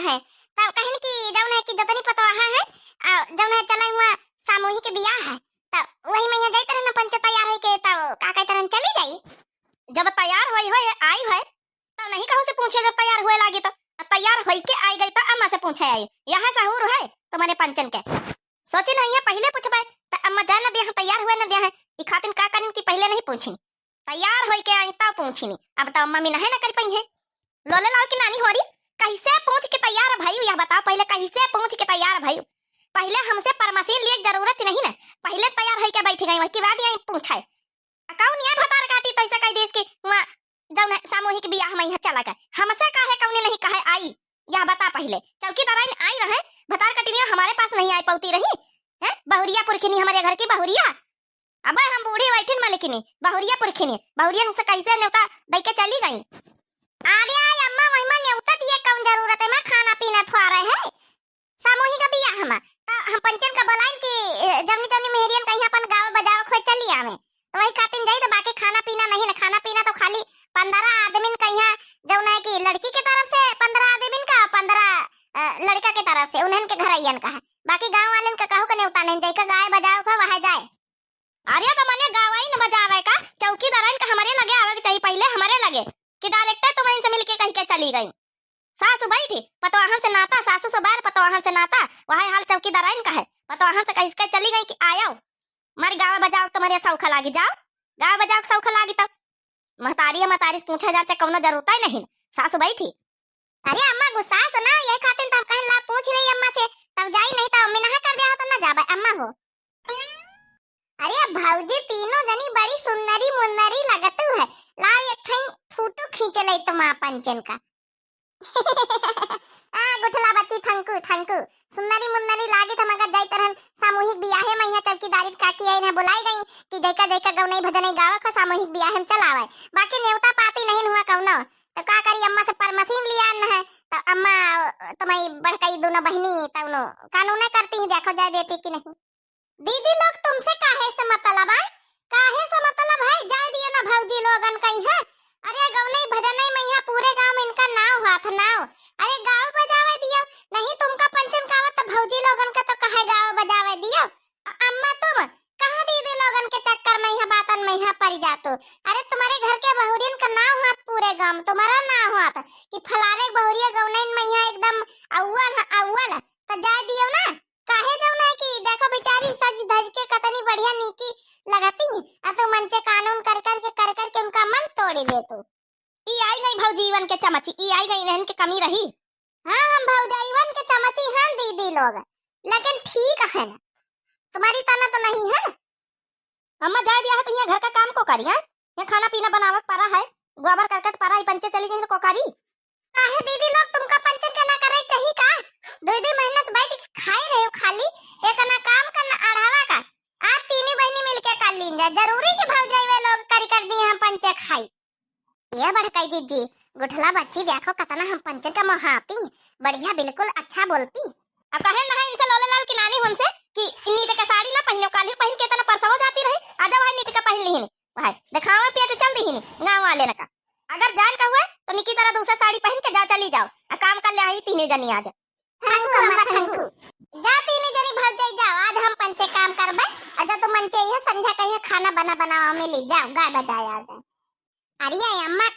है तब कहन की जौन है कि जतनी पतवाहा है जौन है चला हुआ सामूहिक बियाह है तब वही मैया जाई तरह न पंच तैयार होई के तब का कह तरह चली जाई। जब तैयार होई होय आई है तब नहीं कहू से पूछे जब तैयार हुए लागी तो तैयार होई के आई गई तो अम्मा से पूछे आई यहाँ सहूर है तुम्हारे पंचन के सोचे नहीं है पहले पूछबे तो अम्मा जा न दिया तैयार हुए न दिया है ई खातिन का करिन की पहले नहीं पूछी तैयार होई के आई तब पूछी नहीं अब तो अम्मा में नहीं न कर पाई है। लोले लाल की नानी हो रही कैसे पूछ के तैयार भाई यह बताओ पहले कैसे पूछ के तैयार भाई पहले हमसे परमसीन लिए जरूरत नहीं ना पहले तैयार है क्या बैठी गई वही बाद यही पूछा कौन ये भतार काटी तो ऐसा कह देस कि वहां जौन सामूहिक बियाह में यहाँ चला गए हमसे काहे कौन नहीं कहे आई यह बता पहले चौकीदार आई रहे भतार कटनिया हमारे पास नहीं आई पौती रही है बहुरिया पुरखिनी हमारे घर की बहुरिया अब हम बूढ़ी बैठिन मलिकिनी बहुरिया पुरखिनी बहुरिया से कैसे न्योता दई के चली गई अरे अम्मा महिमा न्योता दिए कौन जरूरत है मैं खाना पीना थवा रहे हैं सामूहिक बियाह हम पंचन का बोलाइन कि जमनी जमनी मेहरियन कहीं अपन गाँव बजाव खोज चली आवे तो वही खातिन जाई तो बाकी खाना पीना नहीं ना खाना पीना तो खाली 15 आदमी कहीं जौन है कि लड़की के तरफ से 15 आदमी का 15 लड़का के तरफ से उन्हन के घर आइयन का है बाकी गांव वालन का कहू के न्योता नहीं जाई का गाय बजाव का वहां जाए। अरे तो मने गावाई न बजावे का चौकीदारन का हमारे लगे आवे चाहिए पहले हमारे लगे कि डायरेक्टर तुम इनसे मिलके कहीं के चली गई सासू बैठी पतवाहन से नाता सासू से बाहर पतवाहन से नाता वहां हाल चौकीदारन का है पतवाहन से कहीं के चली गई कि आयो मारे गाँव बजाओ तुम्हारे सौखा लागी जाओ गाँव बजाओ सौखा लागी तब महतारी पूछा जाचे कौनो जरूरत ही नहीं सासू बैठी। अरे अम्मा गुस्सा सुना ये खातिन तब कहन ला पूछ रही अम्मा से तब जाई नहीं तो अम्मी नहा कर दे तो ना जाबे अम्मा हो। अरे भौजी तीनों जनी बड़ी सुंदरी मुंदरी लगत है ला एक ठई फोटो खींच ले तुम पंचन का गुठला बच्ची थंकू थंकू सुंदरी मुंदरी लागे थम अगर जाई तरहन सामूहिक बियाहे मैया चौकीदारी काकी आई ना बुलाई गई कि जैका जैका गौनई भजनई गावा का सामूहिक बियाहे में चलावे बाकी न्योता पाती नहीं हुआ कौनो तो का करी अम्मा से परमसीन लिया न है तो अम्मा तुम्हारी बड़कई दोनों बहनी तौनो कानून करती ही देखो जाए देती कि नहीं। दीदी लोग तुमसे काहे से मतलब है काहे से मतलब है जाए दियो ना भौजी लोगन कहीं है। अरे गौनई भजनई मैया पूरे गांव में इनका नाव हुआ था नाव अरे गांव बजावे दियो नहीं तुमका पंचन कावा तो भौजी लोगन का तो कहे गांव बजावे दियो अम्मा तुम कहां दीदी लोगन के चक्कर में यहाँ बातन में यहाँ पड़ जातो। अरे तुम्हारे घर के बहुरियन का नाव हुआ पूरे गांव में तुम्हारा नाव हुआ था कि फलाने बहुरिया गौनई मैया एकदम अव्वल तो जाए दियो ना काहे जाऊ ना कि देखो बेचारी सज धज के कतनी बढ़िया नीकी लगती तो मंचे कानून कर के उनका मन तोड़ी दे तू ई आई नहीं भौजीवन के चमची ई आई नहीं रहन के कमी रही। हां हम भौजीवन के चमची हैं दीदी लोग लेकिन ठीक है ना तुम्हारी तना तो नहीं है। अम्मा जाए दिया है तो यहाँ घर का काम को करी है यहाँ खाना पीना बनावक पड़ा है गोबर करकट पड़ा ही पंचे चली गई तो कोकारी काहे दीदी लोग तुमका पंचन के ना करे चाहिए का दो मेहनत बैठ के खाए रहे हो खाली एक ना काम करना अढ़ावा का आप तीनों बहनी मिलके कर लीजिए जरूरी कि भौजाई वे लोग करी कर दिए हम पंचे खाई ये भड़काई दीदी गुठला बच्ची देखो कतना हम पंचन का मोहाती बढ़िया बिल्कुल अच्छा बोलती अब कहे ना इनसे लोले लाल की नानी हमसे कि नीट का साड़ी ना पहनो काली पहन के तना परसव जाती रही आजा भाई नीट का पहन ली ही भाई दिखावा पेट चल दी ही गांव वाले ना का अगर जान का हुआ तो निकी तरह दूसरा साड़ी पहन के जा चली जाओ काम कर ले आई तीनों जनी आज थैंकू जा तीनों जनी भौजाई जाओ आज हम पंचे काम करबे अजा तो मंचे ये संध्या कहीं खाना बनावा में ले जाओ गाय बजाया जा। अरे अम्मा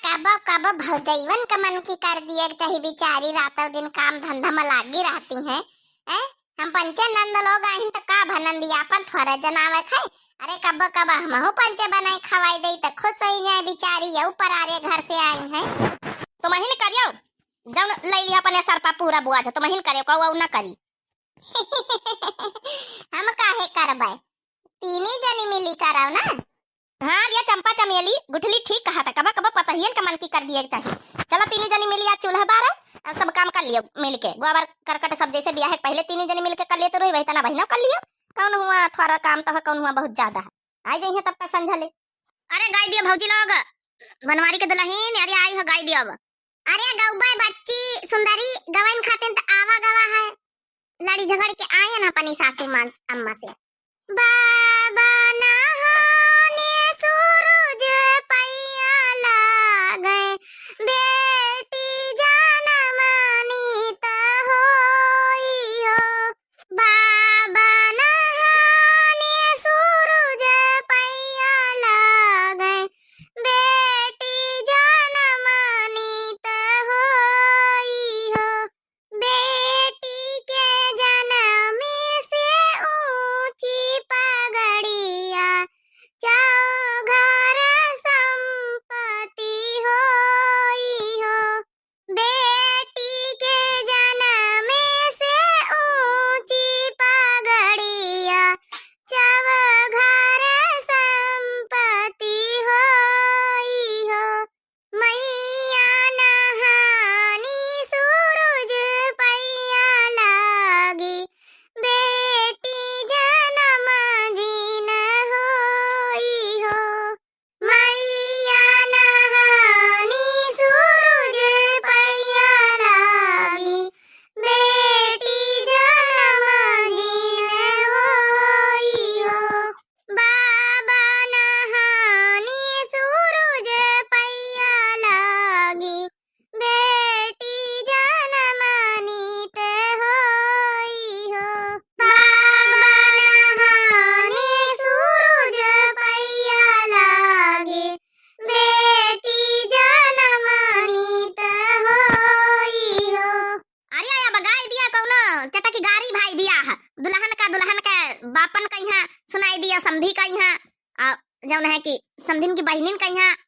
कब भौजाईवन का मन की कर दिए चाहे बेचारी रातों दिन काम धंधा में लागी रहती हैं हम पंचे नंद लोग आहिन तो का भनंदी अपन थोड़ा जनावे खाए अरे कब हम हो पंचे बनाई खवाई दई तो खुश होई जाए बेचारी ये ऊपर आ रे घर से आई है तो महीन करियो जब ले लिया अपने सर पर पूरा बुआ जा तो महीन करियो कहू ना करी हम काहे करबे तीनों जनी मिली कराओ ना। हाँ ये चंपा चमेली गुठली ठीक कहा था कब पतहियन का मन की कर दिए चाहिए चलो तीनों जनी मिली आज चूल्हा बारा सब काम कर लियो मिलके गोबर करकट सब जैसे बियाह है पहले तीनों जनी मिलके कर लिए तो रही वही तना बहना कर लियो कौन हुआ थोड़ा काम तो है कौन हुआ बहुत ज्यादा है आई जाइए तब तक समझा ले। अरे गाय दियो भौजी लोग बनवारी के दुल्हन अरे आई हो गाय दियो अब अरे गौबा बच्ची सुंदरी गवन खाते तो आवा गवा है लड़ी झगड़ के आए ना अपनी सासू मां अम्मा से बाबा नहाने सूरज पैया लागे बेटी जान मानी तो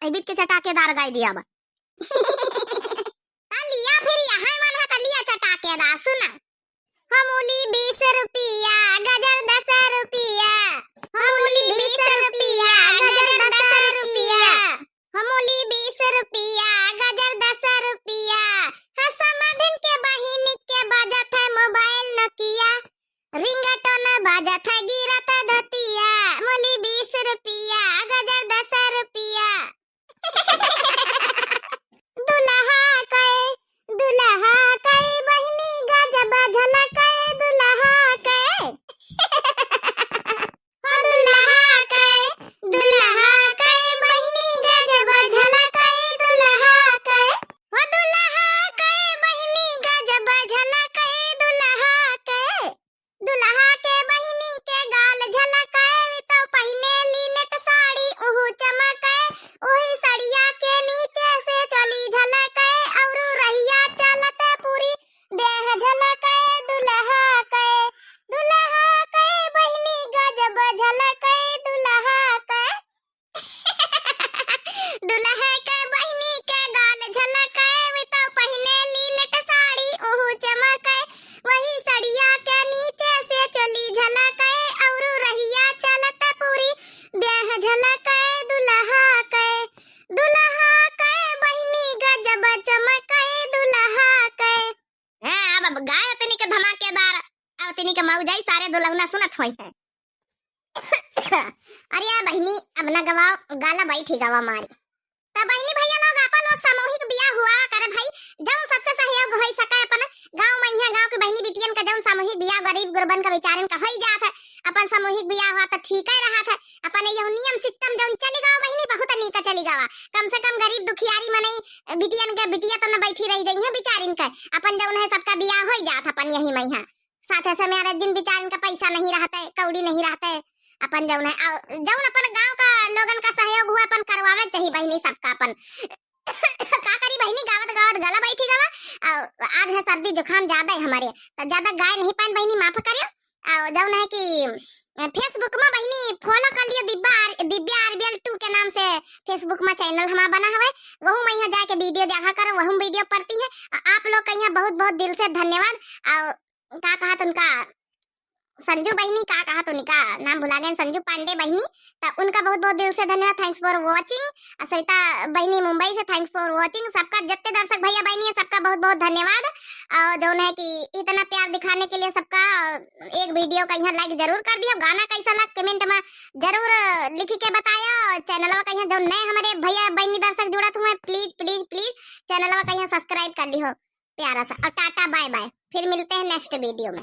अहिबित के चटाकेदार गाय दिया बा। लिया फिर यहाँ मन है लिया चटाकेदार सुना। हमूली 20 रुपया गाजर 10 रुपया, हमूली 20 रुपया गाजर 10 रुपया, हमूली 20 रुपया गाजर 10 रुपया। समधिन के बहिनी के बाजत है मोबाइल नोकिया, रिंगटोन बाजत है गिरत दतिया, मूली 20 रुपया गाजर 10 रुपया। दुल्हा के बहिनी गजब झलके दुल्हा के, दुल्हा के बहिनी गजब झलके दुल्हा के, दुल्हा के बहिनी गजब झलके दुल्हा के, दुल्हा के बहिनी के गाल झलके तो पहने ली नेट साड़ी ओहू चमके, ओही सड़िया के नीचे से चली झलके और रहिया चलते पूरी देह झलके दुल्हा के, दुल्हा के बहिनी गजब झलके दुल्हा के। दुल्हा के बहिनी के गाल झलके तो पहने ली नेट साड़ी ओहू चमके, वही सड़िया के नीचे से चली झलके और रहिया चलते पूरी देह झलके दुल्हा के, दुल्हा के बहिनी गजब चमके दुल्हा के। अब गाय तनी के धमाकेदार अब तनी के मौजाई सारे दुल्हना सुनत होई है। अरे बहिनी अब ना गवाओ गाला बैठी गवा मारी। त बहिनी भैया लोग आपन लोग सामूहिक बियाह हुआ करे भाई, जौन सबसे सहयोग होई सके अपन गांव में यहाँ गांव के बहिनी बिटियन का जौन सामूहिक बियाह गरीब गुरबन का बेचारन का होई जात है, अपन सामूहिक बियाह हुआ तो ठीक ही रहा था। अपन ये नियम सिस्टम जौन चली गवा बहिनी बहुत नीक चली गवा, कम से कम गरीब दुखियारी मने बिटियन के बिटिया तो न बैठी रह जाई है बेचारिन के, अपन जौन है सबका बियाह होई जात अपन यही में यहाँ साथे से मेरे दिन बेचारिन का पैसा नहीं रहता है, कौड़ी नहीं रहता है, अपन जौन है जौन अपन गांव का लोगन का सहयोग हुआ अपन करवावे चाहिए बहिनी सबका अपन। का करी बहिनी गावत गावत गला बैठी गवा, आज है सर्दी जुकाम ज्यादा है हमारे तो ज्यादा गाय नहीं पान बहिनी माफ करियो। जौन है कि फेसबुक में बहिनी फॉलो कर लियो दिव्या आरबीएल 2 के नाम से फेसबुक में चैनल हमारा बना हुआ है, वहू मैं यहाँ जाके वीडियो देखा करूँ, वहू वीडियो पढ़ती है। आप लोग का यहाँ बहुत बहुत दिल से धन्यवाद। का कहा उनका संजू बहिनी का कहा तो उनका नाम भुला गए, संजू पांडे बहिनी, तो उनका बहुत बहुत दिल से धन्यवाद, थैंक्स फॉर वॉचिंग। सविता बहिनी मुंबई से थैंक्स फॉर वॉचिंग। सबका जितने दर्शक भैया बहनी है सबका बहुत बहुत धन्यवाद। और जो है कि इतना प्यार दिखाने के लिए सबका एक वीडियो का यहाँ लाइक जरूर कर दियो, गाना कैसा लगा कमेंट में जरूर लिख के बताया। चैनल का यहाँ जो नए हमारे भैया बहनी दर्शक जुड़ा हुए प्लीज प्लीज प्लीज चैनल का यहाँ सब्सक्राइब कर लियो प्यारा सा। और टाटा बाय बाय, फिर मिलते हैं नेक्स्ट वीडियो में।